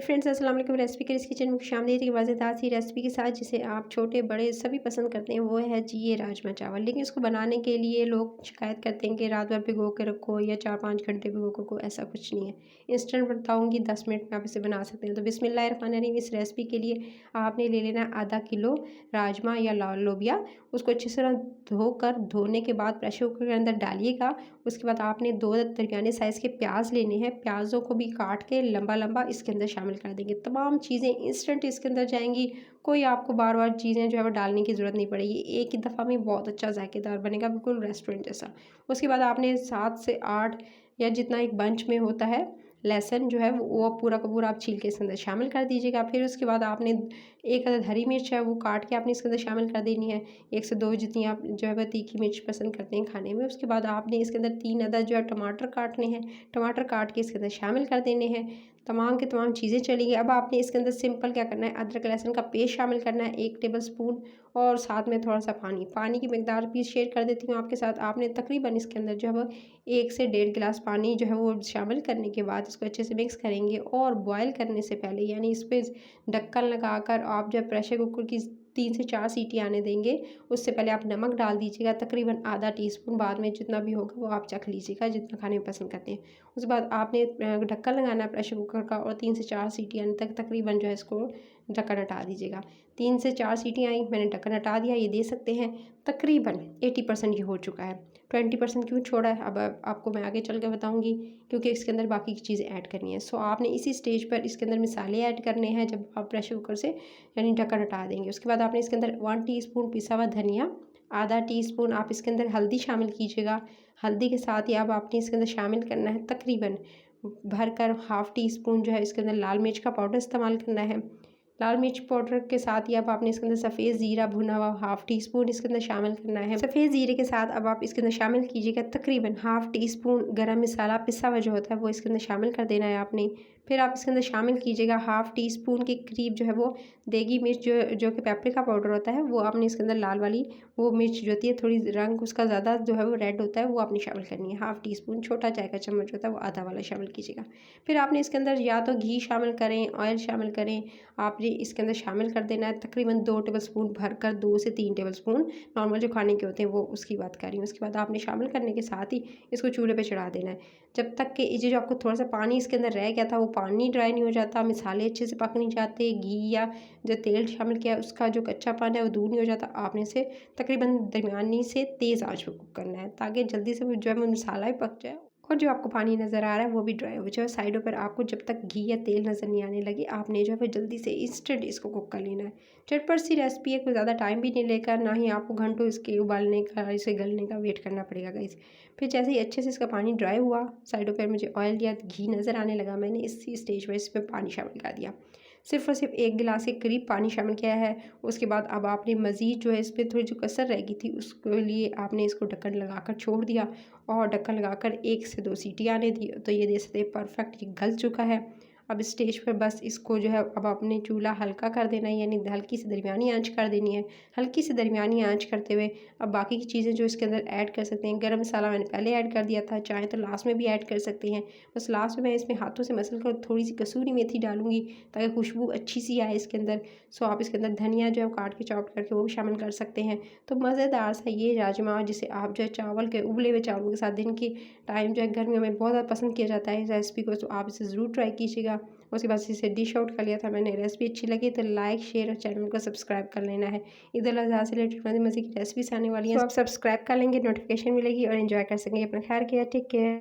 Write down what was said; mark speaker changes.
Speaker 1: Friends अस्सलाम वालेकुम। Recipe के इस किचन में खुशामदीद। की मज़ेदार सी रेसिपी के साथ जिसे आप छोटे बड़े सभी पसंद करते हैं वो है जी ये राजमा चावल। लेकिन इसको बनाने के लिए लोग शिकायत करते हैं कि रात भर भिगो के रखो या 4-5 घंटे भिगो के रखो। ऐसा कुछ नहीं है, इंस्टेंट बताऊंगी 10 मिनट में आप इसे बना सकते हैं। तो बिस्मिल्लाहिर्रहमानिर्रहीम। इस रेसिपी के लिए आपने ले लेना आधा किलो राजमा या लाल लोबिया। उसको अच्छी तरह धोकर धोने के बाद प्रेशर कुकर के अंदर डालिएगा। उसके बाद आपने 2 दरमियाने साइज़ के प्याज लेने हैं। प्याज़ों को भी काट के लंबा लंबा इसके अंदर शामिल कर देंगे। तमाम चीज़ें इंस्टेंट इसके अंदर जाएंगी। कोई आपको बार बार चीज़ें जो है वो डालने की ज़रूरत नहीं पड़ेगी। एक ही दफ़ा में बहुत अच्छा जायकेदार बनेगा, बिल्कुल रेस्टोरेंट जैसा। उसके बाद आपने 7 से 8 या जितना एक बंच में होता है लहसुन जो है वो पूरा का पूरा आप छील के इसके अंदर शामिल कर दीजिएगा। फिर उसके बाद आपने एक अदद हरी मिर्च है वो काट के आपने इसके अंदर शामिल कर देनी है। 1 से 2 जितनी आप जो है वह तीखी मिर्च पसंद करते हैं खाने में। उसके बाद आपने इसके अंदर 3 अदद जो है टमाटर काटने हैं। टमाटर काट के इसके अंदर शामिल कर देने हैं। तमाम के तमाम चीज़ें चलेंगी। अब आपने इसके अंदर सिंपल क्या करना है, अदरक लहसुन का पेस्ट शामिल करना है 1 टेबल स्पून, और साथ में थोड़ा सा पानी की मकदार भी शेयर कर देती हूँ आपके साथ। आपने तकरीबन इसके अंदर जो है वो 1 से 1.5 गिलास पानी जो है वो शामिल करने के बाद इसको अच्छे से मिक्स करेंगे। और बॉयल करने से पहले यानी इस पर ढक्कन लगाकर आप जब प्रेशर कुकर की 3 से 4 सीटी आने देंगे उससे पहले आप नमक डाल दीजिएगा तकरीबन आधा टीस्पून। बाद में जितना भी होगा वो आप चख लीजिएगा जितना खाने में पसंद करते हैं। उसके बाद आपने ढक्कन लगाना है प्रेशर कुकर का और 3 से 4 सीटी आने तक तकरीबन जो है इसको ढक्कन हटा दीजिएगा। 3 से 4 सीटी आई, मैंने ढक्कन हटा दिया। ये दे सकते हैं तकरीबन 80% ये हो चुका है। 20% क्यों छोड़ा है अब आपको मैं आगे चल के बताऊंगी, क्योंकि इसके अंदर बाकी की चीज़ें ऐड करनी है। सो आपने इसी स्टेज पर इसके अंदर मसाले ऐड करने हैं जब आप प्रेशर कुकर से यानी ढक्कन हटा देंगे। उसके बाद आपने इसके अंदर 1 टीस्पून पिसा हुआ धनिया, आधा टीस्पून आप इसके अंदर हल्दी शामिल कीजिएगा। हल्दी के साथ ही अब आपने इसके अंदर शामिल करना है तकरीबन भरकर हाफ़ टी स्पून जो है इसके अंदर लाल मिर्च का पाउडर इस्तेमाल करना है। लाल मिर्च पाउडर के साथ ही अब आपने इसके अंदर सफ़ेद ज़ीरा भुना हुआ हाफ़ टी स्पून इसके अंदर शामिल करना है। सफ़ेद ज़ीरे के साथ अब आप इसके अंदर शामिल कीजिएगा तकरीबन हाफ़ टी स्पून गरम मसाला पिसा हुआ जो होता है वो इसके अंदर शामिल कर देना है आपने। फिर आप इसके अंदर शामिल कीजिएगा हाफ़ टी स्पून के करीब जो है वो देगी मिर्च जो कि पेपरिका पाउडर होता है वो आपने इसके अंदर लाल वाली वो मिर्च जो होती है थोड़ी रंग उसका ज़्यादा जो है वो रेड होता है वो आपने शामिल करनी है। हाफ़ टी स्पून छोटा चाय का चम्मच होता है वो आधा वाला शामिल कीजिएगा। फिर आपने इसके अंदर या तो घी शामिल करें, ऑयल शामिल करें, आपने इसके अंदर शामिल कर देना है तकरीबन 2 टेबल स्पून भरकर 2 से 3 टेबल स्पून नॉर्मल जो खाने के होते हैं वो उसकी बात कर रही हूँ। उसके बाद आपने शामिल करने के साथ ही इसको चूल्हे पे चढ़ा देना है जब तक कि ये जो आपको थोड़ा सा पानी इसके अंदर रह गया था वो पानी ड्राई नहीं हो जाता, मसाले अच्छे से पक नहीं जाते, घी या जो तेल शामिल किया है उसका जो कच्चापन है वो दूर नहीं हो जाता। आपने इसे तकरीबन दरमियानी से तेज़ आंच पर कुक करना है ताकि जल्दी से वो जो है वो मसाला भी पक जाए और जो आपको पानी नज़र आ रहा है वो भी ड्राई हो जाए। साइडों पर आपको जब तक घी या तेल नज़र नहीं आने लगे आपने जो है जल्दी से इंस्टेंट इसको कुक कर लेना है। झटपट सी रेसिपी है, कोई ज़्यादा टाइम भी नहीं लेकर, ना ही आपको घंटों इसके उबालने का इसे गलने का वेट करना पड़ेगा गाइस। फिर जैसे ही अच्छे से इसका पानी ड्राई हुआ, साइडों पर मुझे ऑयल या घी नज़र आने लगा, मैंने इसी स्टेज पर इसमें पानी शामिल कर दिया। सिर्फ और सिर्फ 1 गिलास के करीब पानी शामिल किया है। उसके बाद अब आपने मज़ीद जो है इस पर थोड़ी जो कसर रह गई थी उसके लिए आपने इसको ढक्कन लगाकर छोड़ दिया और ढक्कन लगाकर 1 से 2 सीटी आने दी। तो ये देख सकते हैं परफेक्ट ये गल चुका है। अब इस स्टेज पर बस इसको जो है अब आपने चूल्हा हल्का कर देना है, यानी हल्की से दरमियानी आंच कर देनी है। हल्की से दरमियानी आंच करते हुए अब बाकी की चीज़ें जो इसके अंदर ऐड कर सकते हैं। गरम मसाला मैंने पहले ऐड कर दिया था, चाहे तो लास्ट में भी ऐड कर सकते हैं। बस लास्ट में मैं इसमें हाथों से मसल कर थोड़ी सी कसूरी मेथी डालूंगी ताकि खुशबू अच्छी सी आए इसके अंदर। सो आप इसके अंदर धनिया जो है काट के चॉप करके वो भी शामिल कर सकते हैं। तो मज़ेदार सा ये राजमा जिसे आप जो है चावल के उबले हुए चावलों के साथ दिन के टाइम जो है गर्मियों में बहुत ज़्यादा पसंद किया जाता है इस रेसिपी को, तो आप इसे ज़रूर ट्राई कीजिएगा। उसके बाद इसे डिश आउट कर लिया था मैंने। रेसिपी अच्छी लगी तो लाइक शेयर और चैनल को सब्सक्राइब कर लेना है। ईद उल अज़हा से रिलेटेड मज़े मज़े की रेसिपीज आने वाली हैं, तो आप सब्सक्राइब कर लेंगे, नोटिफिकेशन मिलेगी और एंजॉय कर सकेंगे। अपना ख्याल रखिए, टेक केयर।